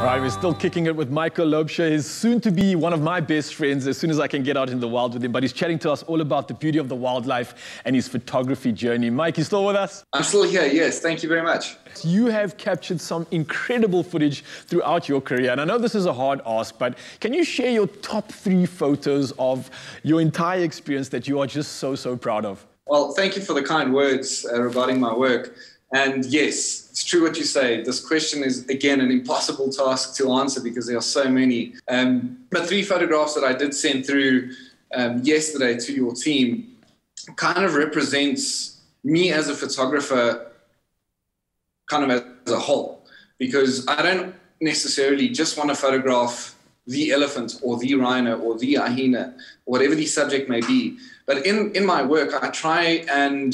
All right, we're still kicking it with Michael Laubscher. He's soon to be one of my best friends as soon as I can get out in the wild with him. But he's chatting to us all about the beauty of the wildlife and his photography journey. Mike, you still with us? I'm still here, yes. Thank you very much. You have captured some incredible footage throughout your career. And I know this is a hard ask, but can you share your top 3 photos of your entire experience that you are just so proud of? Well, thank you for the kind words regarding my work. And yes, it's true what you say. This question is, again, an impossible task to answer because there are so many. But 3 photographs that I did send through yesterday to your team kind of represents me as a photographer kind of as a whole. Because I don't necessarily just want to photograph the elephant or the rhino or the hyena, whatever the subject may be. But in my work, I try and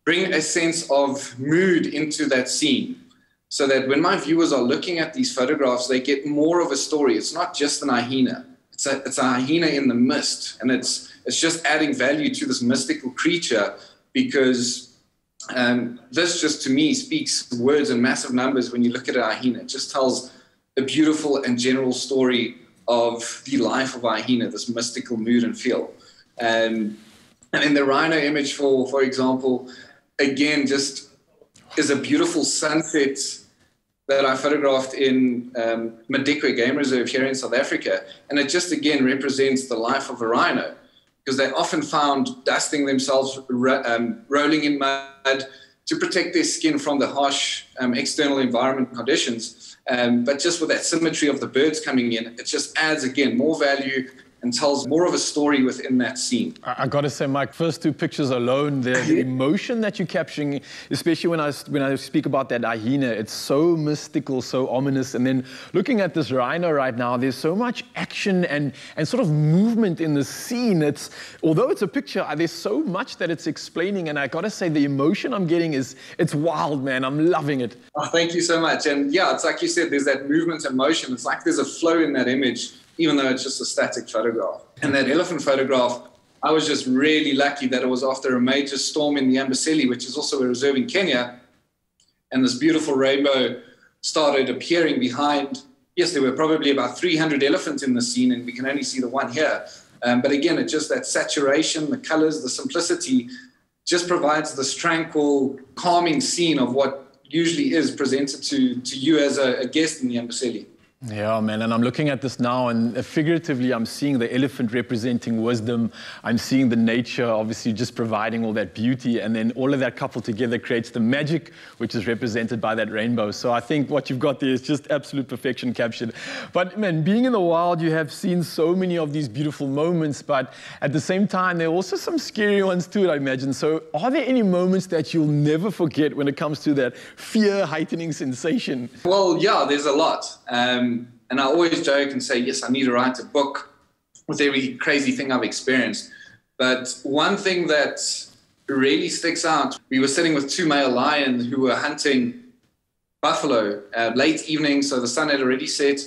bring a sense of mood into that scene so that when my viewers are looking at these photographs, they get more of a story. It's not just an hyena. It's a hyena in the mist, and it's just adding value to this mystical creature because this just, to me, speaks words in massive numbers when you look at a hyena. It just tells a beautiful and general story of the life of a hyena, this mystical mood and feel. And in the rhino image, for example, again, just is a beautiful sunset that I photographed in Madikwe Game Reserve here in South Africa. And it just, again, represents the life of a rhino because they're often found dusting themselves, rolling in mud to protect their skin from the harsh external environment conditions. But just with that symmetry of the birds coming in, it just adds, again, more value and tells more of a story within that scene. I got to say, Mike, first 2 pictures alone, the emotion that you're capturing, especially when I speak about that hyena, it's so mystical, so ominous. And then looking at this rhino right now, there's so much action and sort of movement in the scene. Although it's a picture, there's so much that it's explaining. And I got to say, the emotion I'm getting it's wild, man. I'm loving it. Oh, thank you so much. And yeah, it's like you said, there's that movement and motion. It's like there's a flow in that image, even though it's just a static photograph. And that elephant photograph, I was just really lucky that it was after a major storm in the Amboseli, which is also a reserve in Kenya, and this beautiful rainbow started appearing behind. Yes, there were probably about 300 elephants in the scene, and we can only see the one here. But again, it's just that saturation, the colors, the simplicity, just provides this tranquil, calming scene of what usually is presented to you as a guest in the Amboseli. Yeah, man, and I'm looking at this now, and figuratively, I'm seeing the elephant representing wisdom. I'm seeing the nature, obviously, just providing all that beauty, and then all of that coupled together creates the magic, which is represented by that rainbow. So I think what you've got there is just absolute perfection captured. But, man, being in the wild, you have seen so many of these beautiful moments, but at the same time, there are also some scary ones too, I imagine. So are there any moments that you'll never forget when it comes to that fear-heightening sensation? Well, yeah, there's a lot. And I always joke and say, yes, I need to write a book with every crazy thing I've experienced. But one thing that really sticks out, we were sitting with 2 male lions who were hunting buffalo late evening, so the sun had already set,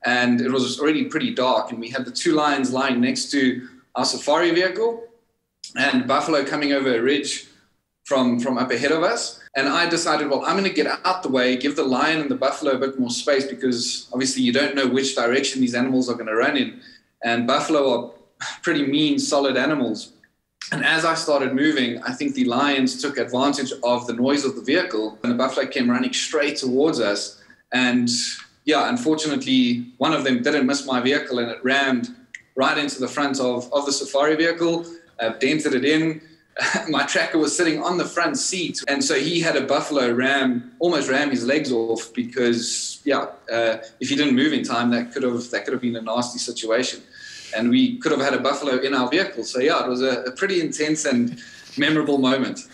and it was already pretty dark. And we had the 2 lions lying next to our safari vehicle, and buffalo coming over a ridge from up ahead of us. And I decided, well, I'm going to get out the way, give the lion and the buffalo a bit more space because obviously you don't know which direction these animals are going to run in. And buffalo are pretty mean, solid animals. And as I started moving, I think the lions took advantage of the noise of the vehicle, and the buffalo came running straight towards us. And yeah, unfortunately, one of them didn't miss my vehicle, and it rammed right into the front of the safari vehicle, dented it in. My tracker was sitting on the front seat, and so he had a buffalo almost ram his legs off because, yeah, if he didn't move in time, that could have been a nasty situation, and we could have had a buffalo in our vehicle. So yeah, it was a pretty intense and memorable moment.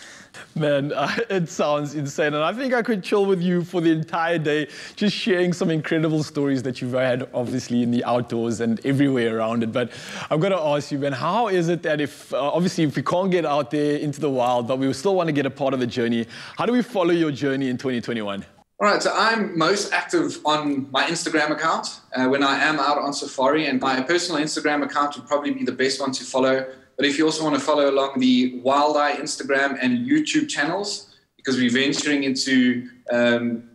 Man, it sounds insane. And I think I could chill with you for the entire day, just sharing some incredible stories that you've had, obviously, in the outdoors and everywhere around it. But I've got to ask you, man, how is it that obviously, if we can't get out there into the wild, but we still want to get a part of the journey, how do we follow your journey in 2021? All right, so I'm most active on my Instagram account when I am out on safari, and my personal Instagram account would probably be the best one to follow. But if you also want to follow along the Wild Eye Instagram and YouTube channels, because we're venturing into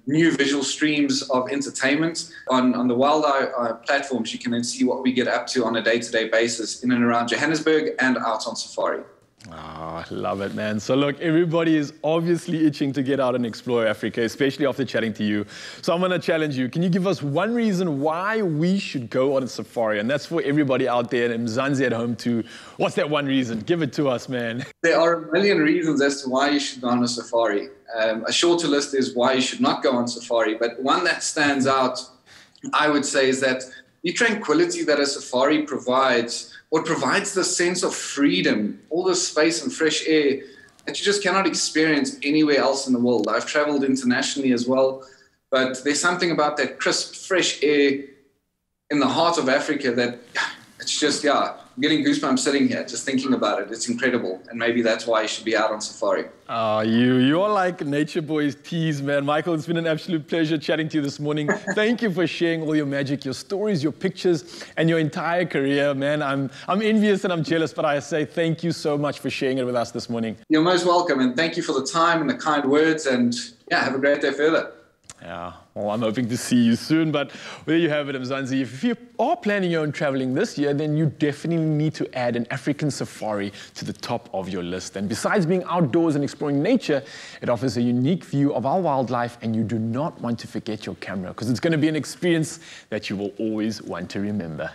new visual streams of entertainment. On the Wild Eye platforms, you can then see what we get up to on a day-to-day basis in and around Johannesburg and out on safari. Oh, I love it, man. So look, everybody is obviously itching to get out and explore Africa, especially after chatting to you. So I'm going to challenge you. Can you give us one reason why we should go on a safari? And that's for everybody out there and Mzansi at home too. What's that one reason? Give it to us, man. There are a million reasons as to why you should go on a safari. A shorter list is why you should not go on safari. But one that stands out, I would say, is that the tranquility that a safari provides, what provides the sense of freedom, all the space and fresh air that you just cannot experience anywhere else in the world. I've traveled internationally as well, but there's something about that crisp, fresh air in the heart of Africa that it's just, yeah, I'm getting goosebumps sitting here just thinking about it. It's incredible, and maybe that's why you should be out on safari. You're like Nature Boy's tease, man. Michael, it's been an absolute pleasure chatting to you this morning. Thank you for sharing all your magic, your stories, your pictures, and your entire career, man. I'm envious and I'm jealous, but I say thank you so much for sharing it with us this morning. You're most welcome, and thank you for the time and the kind words, and yeah, have a great day further. Yeah, well, I'm hoping to see you soon, but there you have it, Mzansi. If you are planning your own traveling this year, then you definitely need to add an African safari to the top of your list. And besides being outdoors and exploring nature, it offers a unique view of our wildlife, and you do not want to forget your camera, because it's going to be an experience that you will always want to remember.